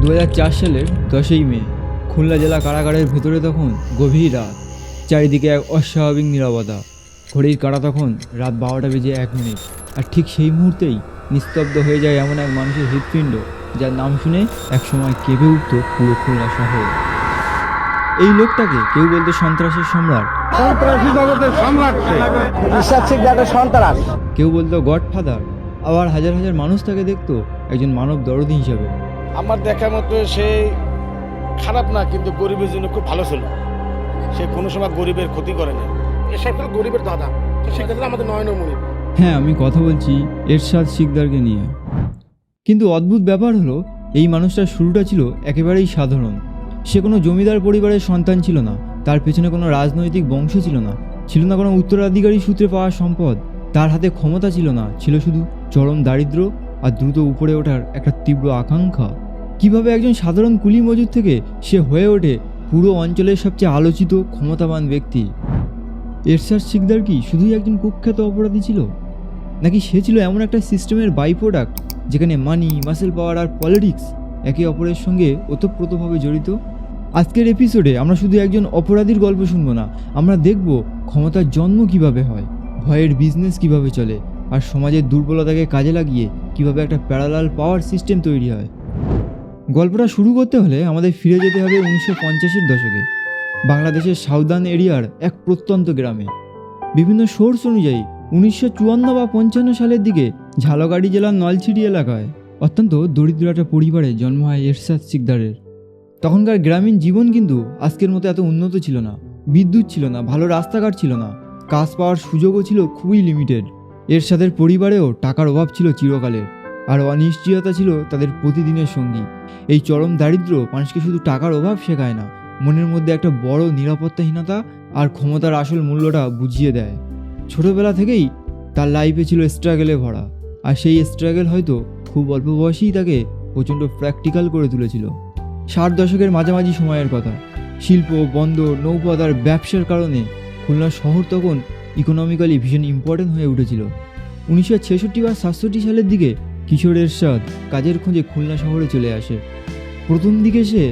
2004 সালের 10ই মে খুলনা জেলা কারাগারের ভেতরে তখন গভীর রাত। চারিদিকে এক অস্বাভাবিক নীরবতা। ঘড়ির কাঁটা তখন রাত 12টা বেজে 1 মিনিট। আর ঠিক সেই মুহূর্তেই নিস্তব্ধ হয়ে যায় এমন এক মানুষের হৃৎপিণ্ড, যার নাম শুনে একসময় কেঁপে উঠত পুরো খুলনা শহর। এই লোকটাকে কেউ বলতো সন্ত্রাসের সম্রাট, কেউ বলতো গডফাদার, আবার হাজার হাজার মানুষ তাকে দেখতো একজন মানব দরদী হিসেবে। আমার দেখার মতো সে খারাপ না, কিন্তু গরিবের জন্য খুব ভালো ছিল। সে কোনো সময় গরিবের ক্ষতি করে না। এসব গরিবের দাদা, তো সেক্ষেত্রে আমাদের নয়নমণি। হ্যাঁ, আমি কথা বলছি এরশাদ শিকদারকে নিয়ে। কিন্তু অদ্ভুত ব্যাপার হলো, এই মানুষটার শুরুটা ছিল একেবারেই সাধারণ। সে কোনো জমিদার পরিবারের সন্তান ছিল না, তার পেছনে কোনো রাজনৈতিক বংশ ছিল না, ছিল না কোনো উত্তরাধিকারী সূত্রে পাওয়া সম্পদ, তার হাতে ক্ষমতা ছিল না, ছিল শুধু চরম দারিদ্র আর দ্রুত উপরে ওঠার একটা তীব্র আকাঙ্ক্ষা। কিভাবে একজন সাধারণ কুলি মজুর থেকে সে হয়ে ওঠে পুরো অঞ্চলের সবচেয়ে আলোচিত ক্ষমতাবান ব্যক্তি। এরশাদ শিকদার কি শুধুই একজন কুখ্যাত অপরাধী ছিল, নাকি সে ছিল এমন একটা সিস্টেমের বাই প্রোডাক্ট যেখানে মানি, মাসেল পাওয়ার আর পলিটিক্স একে অপরের সঙ্গে ওতপ্রোতভাবে জড়িত? আজকের এপিসোডে আমরা শুধু একজন অপরাধীর গল্প শুনবো না, আমরা দেখব ক্ষমতার জন্ম কিভাবে হয়, ভয়ের বিজনেস কিভাবে চলে, আর সমাজের দুর্বলতাকে কাজে লাগিয়ে কিভাবে একটা প্যারালাল পাওয়ার সিস্টেম তৈরি হয়। গল্পটা শুরু করতে হলে আমাদের ফিরে যেতে হবে 1950-এর দশকে, বাংলাদেশের সাউদার্ন এরিয়ার এক প্রত্যন্ত গ্রামে। বিভিন্ন সোর্স অনুযায়ী 1954 বা 55 সালের দিকে ঝালকাঠি জেলার নলছিটি এলাকায় অত্যন্ত দরিদ্র একটা পরিবারে জন্ম হয় এরশাদ শিকদারের। তখনকার গ্রামীণ জীবন কিন্তু আজকের মতো এত উন্নত ছিল না। বিদ্যুৎ ছিল না, ভালো রাস্তাঘাট ছিল না, কাজ পাওয়ার সুযোগও ছিল খুবই লিমিটেড। এরশাদের পরিবারেও টাকার অভাব ছিল চিরকালের, আর অনিশ্চয়তা ছিল তাদের প্রতিদিনের সঙ্গী। এই চরম দারিদ্র্য মানুষকে শুধু টাকার অভাব শেখায় না, মনের মধ্যে একটা বড় নিরাপত্তাহীনতা আর ক্ষমতার আসল মূল্যটা বুঝিয়ে দেয়। ছোটবেলা থেকেই তার লাইফে ছিল স্ট্রাগলে ভরা, আর সেই স্ট্রাগল হয়তো খুব অল্প বয়সেই তাকে প্রচণ্ড প্র্যাকটিক্যাল করে তুলেছিল। 60 দশকের মাঝামাঝি সময়ের কথা। শিল্প, বন্দর, নৌপথ আর ব্যবসার কারণে খুলনা শহর তখন ইকোনমিক্যালি ভীষণ ইম্পর্টেন্ট হয়ে উঠেছিল। 1966 বা 67 সালের দিকে কিশোর এরশাদ কাজের খোঁজে খুলনা শহরে চলে আসে। প্রথম দিকে সে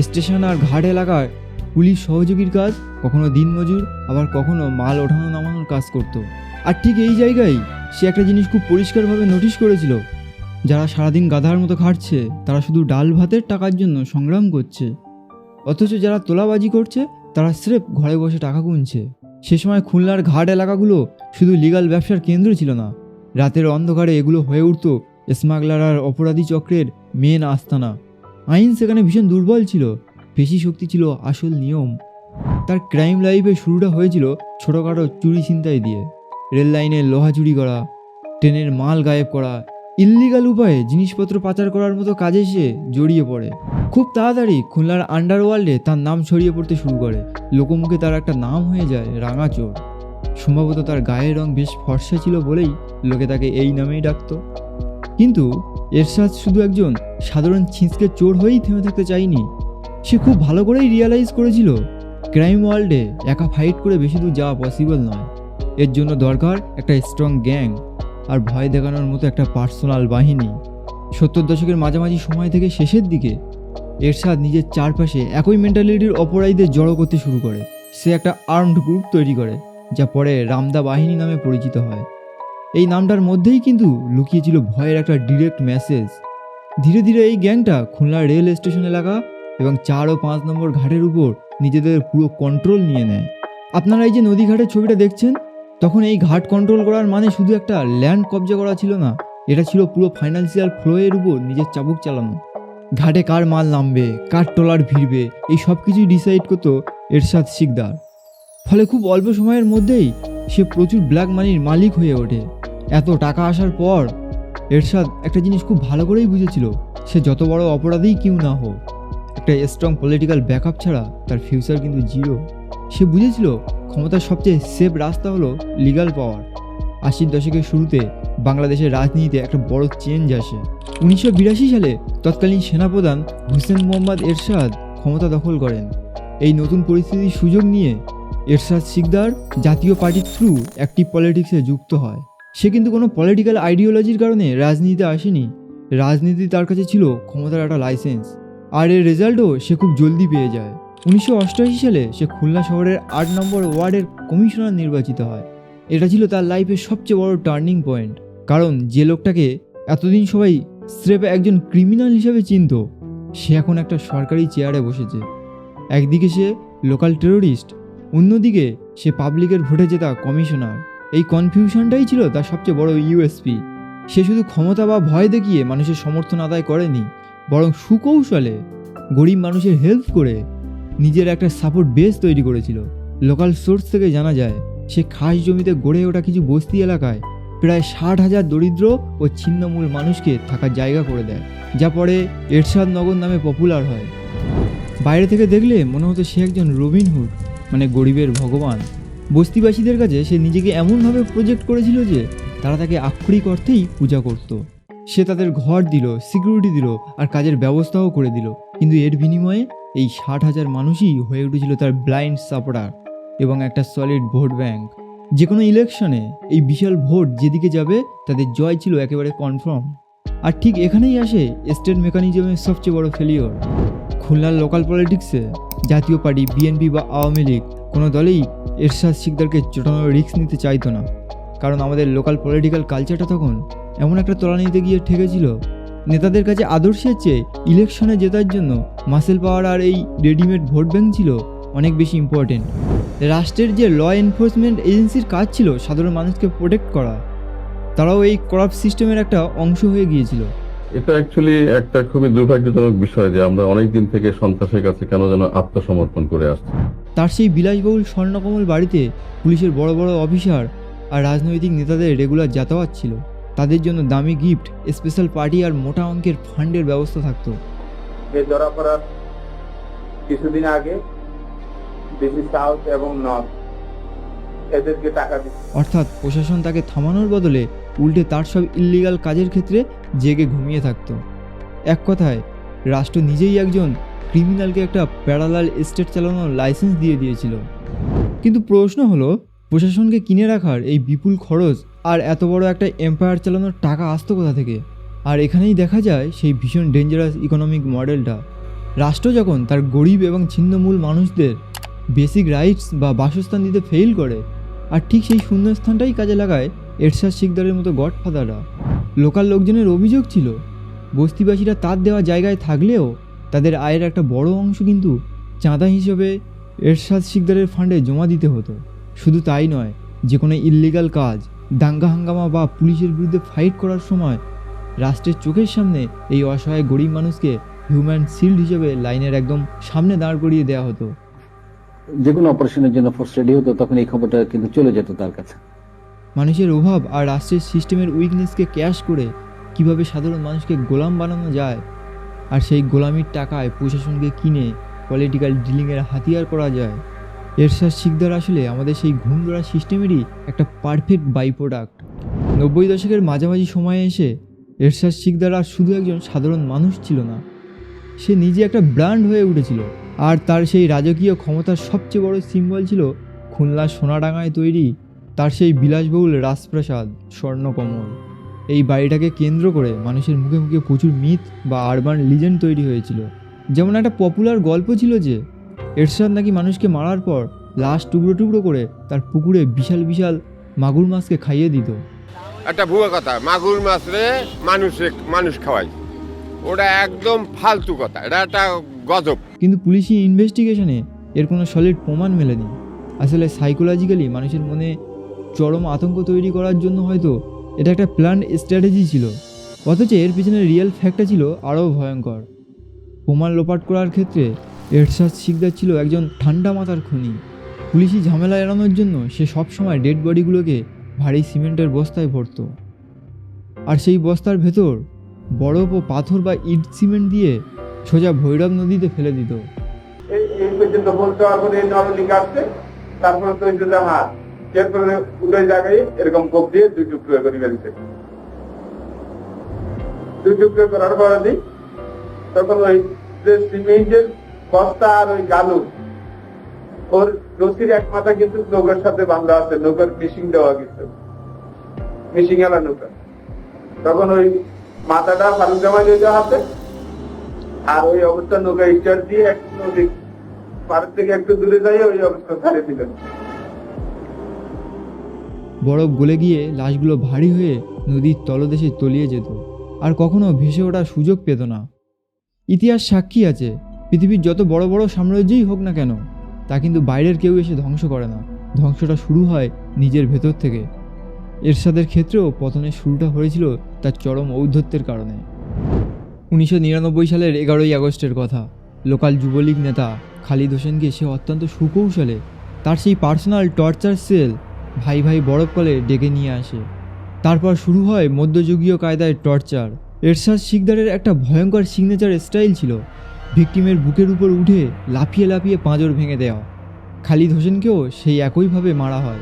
স্টেশন আর ঘাট এলাকায় পুলিশ সহযোগীর কাজ, কখনো দিনমজুর, আবার কখনো মাল ওঠানো নামানোর কাজ করত। আর ঠিক এই জায়গায় সে একটা জিনিস খুব পরিষ্কারভাবে নোটিশ করেছিল, যারা সারাদিন গাধার মতো খাটছে তারা শুধু ডাল ভাতের টাকার জন্য সংগ্রাম করছে, অথচ যারা তোলাবাজি করছে তারা স্রেফ ঘরে বসে টাকা গুনছে। সে সময় খুলনার ঘাট এলাকাগুলো শুধু লিগাল ব্যবসার কেন্দ্র ছিল না, রাতের অন্ধকারে এগুলো হয়ে উঠত স্মাগলার আর অপরাধী চক্রের মেন আস্তানা। আইন সেখানে ভীষণ দুর্বল ছিল, পেশি শক্তি ছিল আসল নিয়ম। তার ক্রাইম লাইফে শুরুটা হয়েছিল ছোটোখাটো চুরি ছিনতাই দিয়ে। রেল লাইনে লোহা চুরি করা, ট্রেনের মাল গায়েব করা, ইল্লিগাল উপায়ে জিনিসপত্র পাচার করার মতো কাজে সে জড়িয়ে পড়ে। খুব তাড়াতাড়ি খুলনার আন্ডারওয়ার্ল্ডে তার নাম ছড়িয়ে পড়তে শুরু করে। লোকমুখে তার একটা নাম হয়ে যায় রাঙাচোর। সম্ভবত তার গায়ের রং বেশ ফর্সা ছিল বলেই লোকে তাকে এই নামেই ডাকত। কিন্তু এরশাদ শুধু একজন সাধারণ ছিঁচকে চোর হয়েই থেমে থাকতে চায়নি। সে খুব ভালো করেই রিয়ালাইজ করেছিল ক্রাইম ওয়ার্ল্ডে একা ফাইট করে বেশি দূর যাওয়া পসিবল নয়। এর জন্য দরকার একটা স্ট্রং গ্যাং আর ভয় দেখানোর মতো একটা পার্সোনাল বাহিনী। 70 দশকের মাঝামাঝি সময় থেকে শেষের দিকে এরশাদ নিজের চারপাশে একই মেন্টালিটির অপরাধীদের জড়ো করতে শুরু করে। সে একটা আর্মড গ্রুপ তৈরি করে, যা পরে রামদা বাহিনী নামে পরিচিত হয়। এই নামটার মধ্যেই কিন্তু লুকিয়েছিল ভয়ের একটা ডিরেক্ট মেসেজ। ধীরে ধীরে এই গ্যাংটা খুলনার রেল স্টেশন এলাকা এবং 4 ও 5 নম্বর ঘাটের উপর নিজেদের পুরো কন্ট্রোল নিয়ে নেয়। আপনারা এই যে নদী ঘাটের ছবিটা দেখছেন, তখন এই ঘাট কন্ট্রোল করার মানে শুধু একটা ল্যান্ড কবজা করা ছিল না, এটা ছিল পুরো ফাইন্যান্সিয়াল ফ্লোয়ের উপর নিজের চাবুক চালানো। ঘাটে কার মাল নামবে, কার ট্রলার ভিড়বে, এই সব কিছুই ডিসাইড করতো এরশাদ শিকদার। ফলে খুব অল্প সময়ের মধ্যেই সে প্রচুর ব্ল্যাক মানির মালিক হয়ে ওঠে। এত টাকা আসার পর এরশাদ একটা জিনিস খুব ভালো করেই বুঝেছিল, সে যত বড় অপরাধীই কেউ না হোক, একটা স্ট্রং পলিটিক্যাল ব্যাকআপ ছাড়া তার ফিউচার কিন্তু জিরো। সে বুঝেছিল ক্ষমতার সবচেয়ে সেফ রাস্তা হলো লিগাল পাওয়ার। 80 দশকের শুরুতে বাংলাদেশের রাজনীতিতে একটা বড় চেঞ্জ আসে। 1982 সালে তৎকালীন সেনাপ্রধান হুসেন মোহাম্মদ এরশাদ ক্ষমতা দখল করেন। এই নতুন পরিস্থিতির সুযোগ নিয়ে এরশাদ শিকদার জাতীয় পার্টির থ্রু অ্যাক্টিভ পলিটিক্সে যুক্ত হয়। সে কিন্তু কোনো পলিটিক্যাল আইডিওলজির কারণে রাজনীতিতে আসেনি, রাজনীতি তার কাছে ছিল ক্ষমতার একটা লাইসেন্স। আর এর রেজাল্টও সে খুব জলদি পেয়ে যায়। 1988 সালে সে খুলনা শহরের 8 নম্বর ওয়ার্ডের কমিশনার নির্বাচিত হয়। এটা ছিল তার লাইফের সবচেয়ে বড় টার্নিং পয়েন্ট, কারণ যে লোকটাকে এতদিন সবাই স্রেফ একজন ক্রিমিনাল হিসেবে চিনত, সে এখন একটা সরকারি চেয়ারে বসেছে। একদিকে সে লোকাল টেরোরিস্ট, অন্যদিকে সে পাবলিকের ভোটে জেতা কমিশনার। এই কনফিউশনটাই ছিল তার সবচেয়ে বড় ইউএসপি। সে শুধু ক্ষমতা বা ভয় দেখিয়ে মানুষের সমর্থন আদায় করেনি, বরং সুকৌশলে গরিব মানুষের হেল্প করে নিজের একটা সাপোর্ট বেস তৈরি করেছিল। লোকাল সোর্স থেকে জানা যায় সে খাস জমিতে গড়ে ওঠা কিছু বস্তি এলাকায় প্রায় 60,000 দরিদ্র ও ছিন্নমূল মানুষকে থাকার জায়গা করে দেয়, যা পরে এরশাদ নগর নামে পপুলার হয়। বাইরে থেকে দেখলে মনে হতো সে একজন রবিনহুড, মানে গরিবের ভগবান। বস্তিবাসীদের কাছে সে নিজেকে এমনভাবে প্রজেক্ট করেছিল যে তারা তাকে আক্ষরিক অর্থেই পূজা করত। সে তাদের ঘর দিল, সিকিউরিটি দিল, আর কাজের ব্যবস্থাও করে দিল। কিন্তু এর বিনিময়ে এই 60,000 মানুষই হয়ে উঠেছিল তার ব্লাইন্ড সাপোর্টার এবং একটা সলিড ভোট ব্যাংক। যে কোনো ইলেকশনে এই বিশাল ভোট যেদিকে যাবে তাদের জয় ছিল একেবারে কনফার্ম। আর ঠিক এখানেই আসে স্টেট মেকানিজমের সবচেয়ে বড় ফেলিওর। খুলনার লোকাল পলিটিক্সে জাতীয় পার্টি, বিএনপি বা আওয়ামী লীগ কোনো দলেই এরশাদ শিকদারকে চটানোর রিস্ক নিতে চাইতো না, কারণ আমাদের লোকাল পলিটিক্যাল কালচারটা তখন এমন একটা তলানিতে গিয়ে ঠেকেছিল। নেতাদের কাছে আদর্শের চেয়ে ইলেকশনে জেতার জন্য মাসেল পাওয়ার আর এই রেডিমেড ভোট ব্যাংক ছিল অনেক বেশি ইম্পর্টেন্ট। রাষ্ট্রের যে ল এনফোর্সমেন্ট এজেন্সির কাজ ছিল সাধারণ মানুষকে প্রোটেক্ট করা, তারাও এই করাপ্ট সিস্টেমের একটা অংশ হয়ে গিয়েছিল। এটা অ্যাকচুয়ালি একটা খুবই দুর্ভাগ্যজনক বিষয় যে আমরা অনেক দিন থেকে সন্ত্রাসের কাছে কেন যেন আত্মসমর্পণ করে আসছি। তার সেই বিলাসবহুল স্বর্ণকমল বাড়িতে পুলিশের বড় বড় অফিসার আর রাজনৈতিক নেতাদের রেগুলার যাতায়াত ছিল। তাদের জন্য দামি গিফট, স্পেশাল পার্টি আর মোটা অঙ্কের ফান্ডের ব্যবস্থা থাকতো। ধরা পড়ার কিছুদিন আগে ডিসি সাউথ এবং নর্থ এদেরকে টাকা দিচ্ছে। অর্থাৎ প্রশাসন তাকে থামানোর বদলে উল্টে তার সব ইল্লিগাল কাজের ক্ষেত্রে জেগে ঘুমিয়ে থাকতো। এক কথায় রাষ্ট্র নিজেই একজন ক্রিমিনালকে একটা প্যারালাল স্টেট চালানোর লাইসেন্স দিয়ে দিয়েছিল। কিন্তু প্রশ্ন হলো, প্রশাসনকে কিনে রাখার এই বিপুল খরচ আর এত বড় একটা এম্পায়ার চালানোর টাকা আসতো কোথা থেকে? আর এখানেই দেখা যায় সেই ভীষণ ডেঞ্জারাস ইকোনমিক মডেলটা। রাষ্ট্র যখন তার গরিব এবং ছিন্নমূল মানুষদের বেসিক রাইটস বা বাসস্থান দিতে ফেল করে, আর ঠিক সেই শূন্যস্থানটাই কাজে লাগায় এরশাদ শিকদারের মতো গডফাদাররা। লোকাল লোকজনের অভিযোগ ছিল বস্তিবাসীরা তার দেওয়া জায়গায় থাকলেও তাদের আয়ের একটা বড় অংশ কিন্তু চাঁদা হিসেবে এরশাদ শিকদারের ফান্ডে জমা দিতে হতো। শুধু তাই নয়, যে কোনো ইল্লিগাল কাজ, দাঙ্গা হাঙ্গামা বা পুলিশের বিরুদ্ধে ফাইট করার সময় রাষ্ট্রের চোখের সামনে এই অসহায় গরিব মানুষকে হিউম্যান শিল্ড হিসেবে লাইনের একদম সামনে দাঁড় করিয়ে দেওয়া হতো। যে কোনো অপারেশনের জন্য ফোর্স রেডি হতো, তখন এই খবরটা কিন্তু চলে যেত তার কাছে। মানুষের অভাব আর রাষ্ট্রের সিস্টেমের উইকনেসকে ক্যাশ করে কিভাবে সাধারণ মানুষকে গোলাম বানানো যায়, আর সেই গোলামির টাকায় প্রশাসনকে কিনে পলিটিক্যাল ডিলিংয়ের হাতিয়ার করা যায়। এরশাদ শিকদার আসলে আমাদের সেই ঘুম ধরা সিস্টেমেরই একটা পারফেক্ট বাই প্রোডাক্ট। 90 দশকের মাঝামাঝি সময়ে এসে এরশাদ শিকদার আর শুধু একজন সাধারণ মানুষ ছিল না, সে নিজে একটা ব্র্যান্ড হয়ে উঠেছিল। আর তার সেই রাজকীয় ক্ষমতার সবচেয়ে বড় সিম্বল ছিল খুলনার সোনাডাঙ্গায় তৈরি তার সেই বিলাসবহুল রাজপ্রাসাদ স্বর্ণকমল। এই বাড়িটাকে কেন্দ্র করে মানুষের মুখে মুখে প্রচুর মিথ বা আরবান লিজেন্ড তৈরি হয়েছিল। যেমন একটা পপুলার গল্প ছিল যে এরশাদ নাকি মানুষকে মারার পর লাশ টুকরো টুকরো করে তার পুকুরে বিশাল বিশাল মাগুর মাছকে খাইয়ে দিত। একটা ভুয়া কথা, মাগুর মাছ রে মানুষ খাওয়াই, ওটা একদম ফালতু কথা, এটা একটা গজব। কিন্তু পুলিশি ইনভেস্টিগেশনে এর কোনো সলিড প্রমাণ মেলেনি। আসলে সাইকোলজিক্যালি মানুষের মনে চরম আতঙ্ক তৈরি করার জন্য হয়তো এটা একটা প্ল্যান্ড স্ট্র্যাটেজি ছিল, অথচ এর পিছনে রিয়েল ফ্যাক্টটা ছিল আরও ভয়ঙ্কর। প্রমাণ লোপাট করার ক্ষেত্রে এরশাদ শিকদার ছিল একজন ঠান্ডা মাথার খুনি। পুলিশি ঝামেলা এড়ানোর জন্য সে সবসময় ডেড বডিগুলোকে ভারী সিমেন্টের বস্তায় ভরত, আর সেই বস্তার ভেতর বরফ ও পাথর বা ইট সিমেন্ট দিয়ে সোজা ভৈরব নদীতে ফেলে দিত। এই পর্যন্ত বলতে পারবো এই নরলি কাটছে, তারপরে তো ওই যে হাত এরপরে উড়ে জায়গায় এরকম কোপ দিয়ে 2 টুকরো করে ফেলছে। 2 টুকরো করার পরে দিই তখন ওই যে সিমেন্টের বস্তা আর ওই গালু, ওর রশির এক মাথা কিন্তু নৌকার সাথে বাঁধা আছে, নৌকার মিশিং দেওয়া গেছে, মিশিং এলা নৌকা। তখন ওই মাথাটা ফারুক জামাই দিয়ে দেওয়া হাতে, আর ওই অবস্থা নৌকা স্টার্ট দিয়ে এক নদী পাড়ের থেকে একটু দূরে যাই ওই অবস্থা ছাড়ে দিলেন। বরফ গলে গিয়ে লাশগুলো ভারী হয়ে নদীর তলদেশে তলিয়ে যেত, আর কখনো ভেসে ওঠার সুযোগ পেত না। ইতিহাস সাক্ষী আছে, পৃথিবীর যত বড় বড় সাম্রাজ্যই হোক না কেন, তা কিন্তু বাইরের কেউ এসে ধ্বংস করে না। ধ্বংসটা শুরু হয় নিজের ভেতর থেকে। এরশাদের ক্ষেত্রেও পতনের শুরুটা হয়েছিল তার চরম ঔদ্ধত্যের কারণে। 1999 সালের 11ই আগস্টের কথা। লোকাল যুবলীগ নেতা খালিদ হোসেনকে সে অত্যন্ত সুকৌশলে তার সেই পার্সোনাল টর্চার সেল ভাই ভাই বরফকলে ডেকে নিয়ে আসে। তারপর শুরু হয় মধ্যযুগীয় কায়দায় টর্চার। এরশাদ শিকদারের একটা ভয়ঙ্কর সিগনেচার স্টাইল ছিল, ভিকটিমের বুকের উপর উঠে লাফিয়ে লাফিয়ে পাঁজর ভেঙে দেওয়া। খালিদ হোসেনকেও সেই একইভাবে মারা হয়।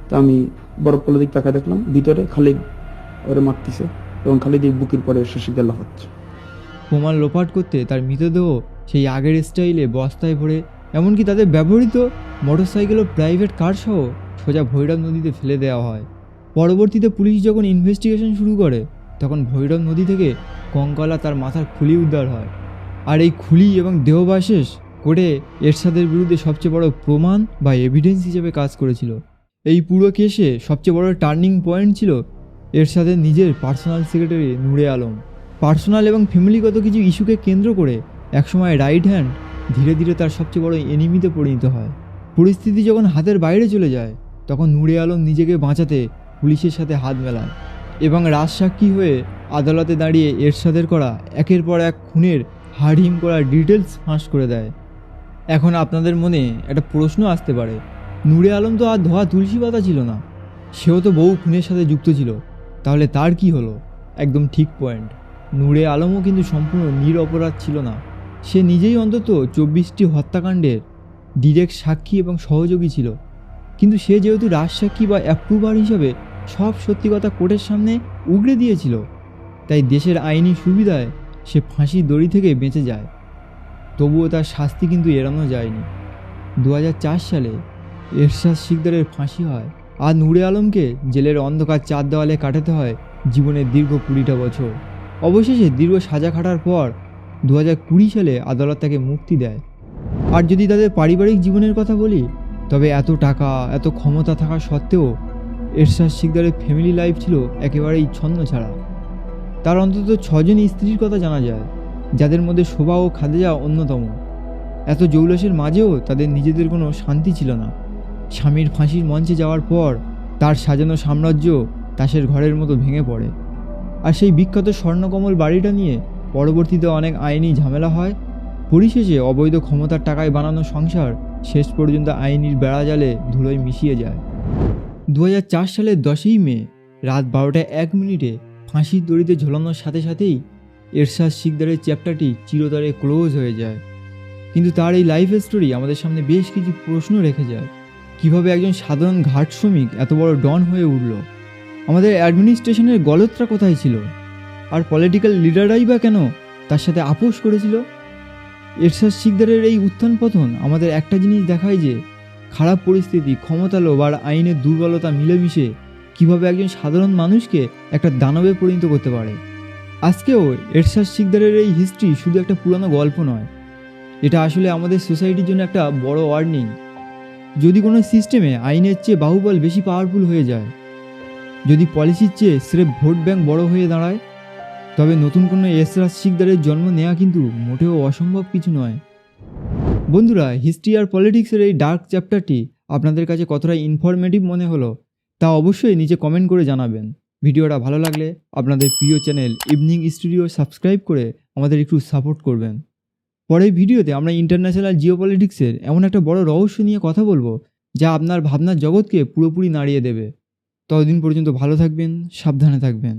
তা আমি বরফকলের দিক তাকায় দেখলাম ভিতরে খালিদ ওরে মারতেছে এবং খালিদ এই বুকের পরে শশীকে লাফাচ্ছে। প্রমাণ লোপাট করতে তার মৃতদেহ সেই আগের স্টাইলে বস্তায় ভরে, এমনকি তাদের ব্যবহৃত মোটরসাইকেল ও প্রাইভেট কার সহ সোজা ভৈরব নদীতে ফেলে দেওয়া হয়। পরবর্তীতে পুলিশ যখন ইনভেস্টিগেশন শুরু করে, তখন ভৈরব নদী থেকে কঙ্কালা তার মাথার খুলি উদ্ধার হয়। আর এই খুলি এবং দেহবাশেষ কোর্টে এরশাদের বিরুদ্ধে সবচেয়ে বড় প্রমাণ বা এভিডেন্স হিসেবে কাজ করেছিল। এই পুরো কেসে সবচেয়ে বড় টার্নিং পয়েন্ট ছিল এরশাদের নিজের পার্সোনাল সেক্রেটারি নূরে আলম। পার্সোনাল এবং ফ্যামিলিগত কিছু ইস্যুকে কেন্দ্র করে একসময় রাইট হ্যান্ড ধীরে ধীরে তার সবচেয়ে বড় এনিমিতে পরিণত হয়। পরিস্থিতি যখন হাতের বাইরে চলে যায়, তখন নূরে আলম নিজেকে বাঁচাতে পুলিশের সাথে হাত মেলায় এবং রাজসাক্ষী হয়ে আদালতে দাঁড়িয়ে এরশাদের করা একের পর এক খুনের হাড়হিম করা ডিটেলস ফাঁস করে দেয়। এখন আপনাদের মনে একটা প্রশ্ন আসতে পারে, নূরে আলম তো আর ধোয়া তুলসী পাতা ছিল না, সেও তো বহু খুনের সাথে যুক্ত ছিল, তাহলে তার কি হলো? একদম ঠিক পয়েন্ট। নূরে আলমও কিন্তু সম্পূর্ণ নিরপরাধ ছিল না। সে নিজেই অন্তত 24টি হত্যাকাণ্ডের ডিরেক্ট সাক্ষী এবং সহযোগী ছিল। কিন্তু সে যেহেতু রাজসাক্ষী বা অ্যাপ্রুভার হিসাবে সব সত্যি কথা কোর্টের সামনে উগড়ে দিয়েছিল, তাই দেশের আইনি সুবিধায় সে ফাঁসির দড়ি থেকে বেঁচে যায়। তবুও তার শাস্তি কিন্তু এড়ানো যায়নি। 2004 সালে এরশাদ শিকদারের ফাঁসি হয়, আর নূরে আলমকে জেলের অন্ধকার চার দেওয়ালে কাটাতে হয় জীবনের দীর্ঘ 20টা বছর। অবশেষে দীর্ঘ সাজা খাটার পর 2020 সালে আদালত তাকে মুক্তি দেয়। আর যদি তাদের পারিবারিক জীবনের কথা বলি, তবে এত টাকা এত ক্ষমতা থাকা সত্ত্বেও এরশাদ শিকদারের ফ্যামিলি লাইফ ছিল একেবারেই ছন্নছাড়া। তার অন্তত 6 জন স্ত্রীর কথা জানা যায়, যাদের মধ্যে শোভা ও খাদেজা অন্যতম। এত জৌলসের মাঝেও তাদের নিজেদের কোনো শান্তি ছিল না। স্বামীর ফাঁসির মঞ্চে যাওয়ার পর তার সাজানো সাম্রাজ্য তাসের ঘরের মতো ভেঙে পড়ে। আর সেই বিখ্যাত স্বর্ণকমল বাড়িটা নিয়ে পরবর্তীতে অনেক আইনি ঝামেলা হয়। পরিশেষে অবৈধ ক্ষমতার টাকায় বানানো সংসার শেষ পর্যন্ত আইনির বেড়াজালে ধুলোয় মিশিয়ে যায়। 2004 সালের 10ই মে রাত 12টা 1 মিনিটে ফাঁসির দড়িতে ঝোলানোর সাথে সাথেই এরশাদ শিকদারের চ্যাপ্টারটি চিরতরে ক্লোজ হয়ে যায়। কিন্তু তার এই লাইফ স্টোরি আমাদের সামনে বেশ কিছু প্রশ্ন রেখে যায়। কিভাবে একজন সাধারণ ঘাট শ্রমিক এত বড় ডন হয়ে উঠল? আমাদের অ্যাডমিনিস্ট্রেশনের গলতটা কোথায় ছিল? আর পলিটিক্যাল লিডাররাই বা কেন তার সাথে আপোষ করেছিল? এরশাদ শিকদারের এই উত্থান পতন আমাদের একটা জিনিস দেখায় যে খারাপ পরিস্থিতি, ক্ষমতালোভ আর আইনের দুর্বলতা মিলেমিশে কিভাবে একজন সাধারণ মানুষকে একটা দানবে পরিণত করতে পারে। আজকেও এরশাদ শিকদারের এই হিস্ট্রি শুধু একটা পুরানো গল্প নয়, এটা আসলে আমাদের সোসাইটির জন্য একটা বড় ওয়ার্নিং। যদি কোনো সিস্টেমে আইনের চেয়ে বাহুবল বেশি পাওয়ারফুল হয়ে যায়, যদি পলিসির চেয়ে স্রেফ ভোট ব্যাংক বড় হয়ে দাঁড়ায়, তবে নতুন কোনো এরশাদ শিকদারের জন্ম নেওয়া কিন্তু মোটেও অসম্ভব কিছু নয়। বন্ধুরা, হিস্ট্রি আর পলিটিক্সের এই ডার্ক চ্যাপ্টারটি আপনাদের কাছে কতটা ইনফরমেটিভ মনে হলো তা অবশ্যই নিচে কমেন্ট করে জানাবেন। ভিডিওটা ভালো লাগলে আপনাদের প্রিয় চ্যানেল ইভিনিং স্টুডিও সাবস্ক্রাইব করে আমাদের একটু সাপোর্ট করবেন। পরের ভিডিওতে আমরা ইন্টারন্যাশনাল জিওপলিটিক্সের এমন একটা বড় রহস্য নিয়ে কথা বলবো, যা আপনার ভাবনার জগৎকে পুরোপুরি নাড়িয়ে দেবে। ততদিন পর্যন্ত ভালো থাকবেন, সাবধানে থাকবেন।